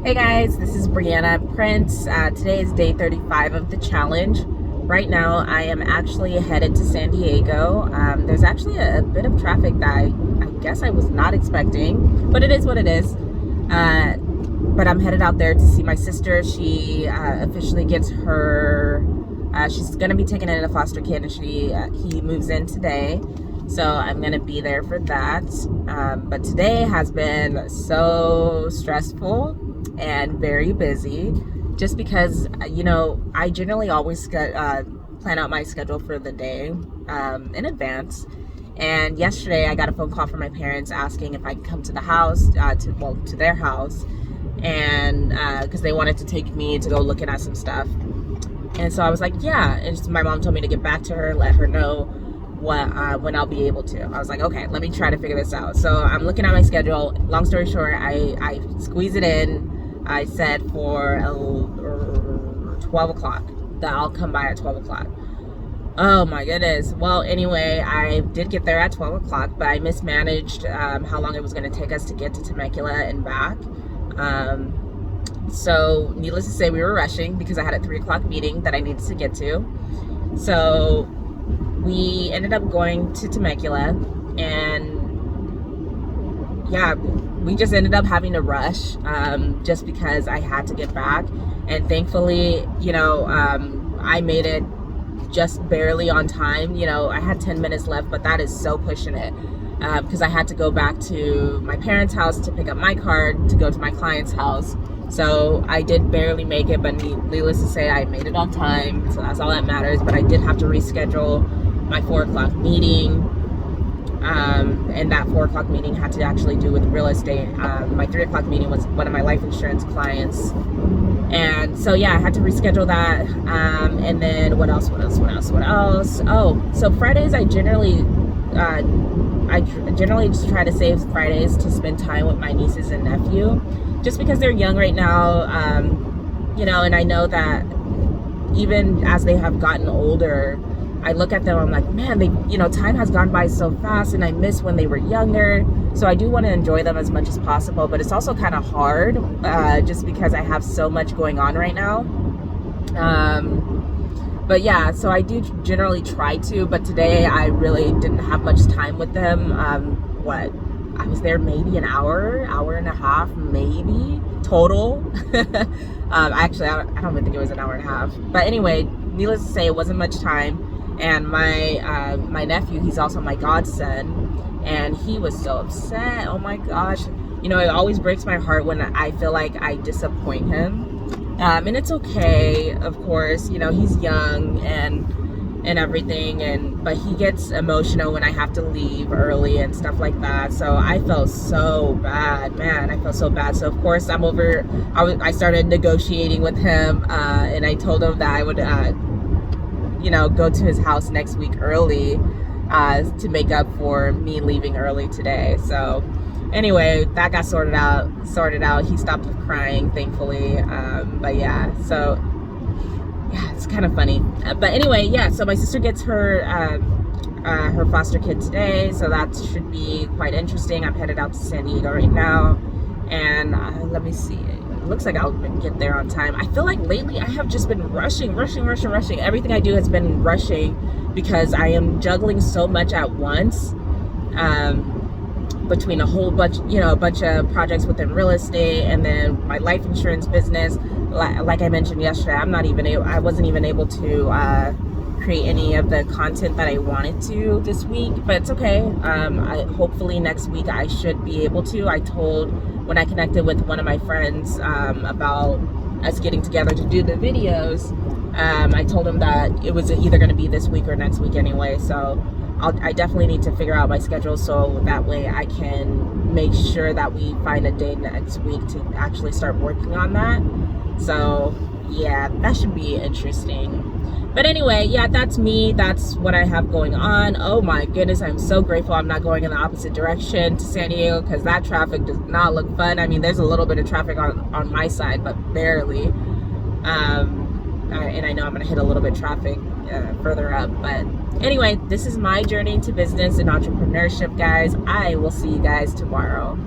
Hey guys, this is Brianna Prince. Today is day 35 of the challenge. Right now, I am actually headed to San Diego. There's actually a bit of traffic that I guess I was not expecting, but it is what it is. But I'm headed out there to see my sister. She officially gets her, she's going to be taken in a foster kid, and he moves in today. So I'm going to be there for that. But today has been so stressful and very busy just because, I generally always plan out my schedule for the day in advance. And yesterday I got a phone call from my parents asking if I could come to the house, to their house, and because they wanted to take me to go looking at some stuff. And so I was like, yeah. And my mom told me to get back to her, let her know when I'll be able to. I was like, okay, let me try to figure this out. So I'm looking at my schedule. Long story short, I squeeze it in. I said for 12 o'clock that I'll come by at 12 o'clock. Oh my goodness. Well, anyway, I did get there at 12 o'clock, but I mismanaged how long it was going to take us to get to Temecula and back. So needless to say, we were rushing because I had a 3 o'clock meeting that I needed to get to. So we ended up going to Temecula, and yeah, we just ended up having to rush just because I had to get back. And thankfully, I made it just barely on time. I had 10 minutes left, but that is so pushing it because I had to go back to my parents' house to pick up my card to go to my client's house. So I did barely make it, but needless to say, I made it on time. So that's all that matters. But I did have to reschedule my 4 o'clock meeting. And that 4 o'clock meeting had to actually do with real estate. My 3 o'clock meeting was one of my life insurance clients. And so, yeah, I had to reschedule that. And then what else? Oh, so Fridays, I generally just try to save Fridays to spend time with my nieces and nephew, just because they're young right now. And I know that even as they have gotten older, I look at them, I'm like, man, time has gone by so fast, and I miss when they were younger. So I do want to enjoy them as much as possible, but it's also kind of hard just because I have so much going on right now. But yeah, so I do generally try to, but today I really didn't have much time with them. I was there maybe an hour and a half, maybe total. Actually, I don't even think it was an hour and a half. But anyway, needless to say, it wasn't much time. And my nephew, he's also my godson, and he was so upset. Oh my gosh. It always breaks my heart when I feel like I disappoint him. And it's okay, of course. He's young and everything, but he gets emotional when I have to leave early and stuff like that. So I felt so bad, man. I felt so bad. So of course I started negotiating with him, and I told him that I would go to his house next week early to make up for me leaving early today. So anyway, that got sorted out. He stopped crying, thankfully. But yeah, so yeah, it's kind of funny. But anyway, yeah, so my sister gets her foster kid today, so that should be quite interesting. I'm headed out to San Diego right now, and let me see. It looks like I'll get there on time. I feel like lately I have just been rushing. Everything I do has been rushing because I am juggling so much at once. Between a bunch of projects within real estate, and then my life insurance business. Like I mentioned yesterday, I wasn't even able to create any of the content that I wanted to this week, but it's okay. Hopefully next week I should be able to. When I connected with one of my friends about us getting together to do the videos, I told him that it was either going to be this week or next week anyway. So I definitely need to figure out my schedule so that way I can make sure that we find a day next week to actually start working on that. So yeah, that should be interesting. But anyway, yeah, that's me. That's what I have going on. Oh my goodness, I'm so grateful I'm not going in the opposite direction to San Diego, because that traffic does not look fun. I mean, there's a little bit of traffic on my side, but barely. And I know I'm going to hit a little bit of traffic further up. But anyway, this is my journey to business and entrepreneurship, guys. I will see you guys tomorrow.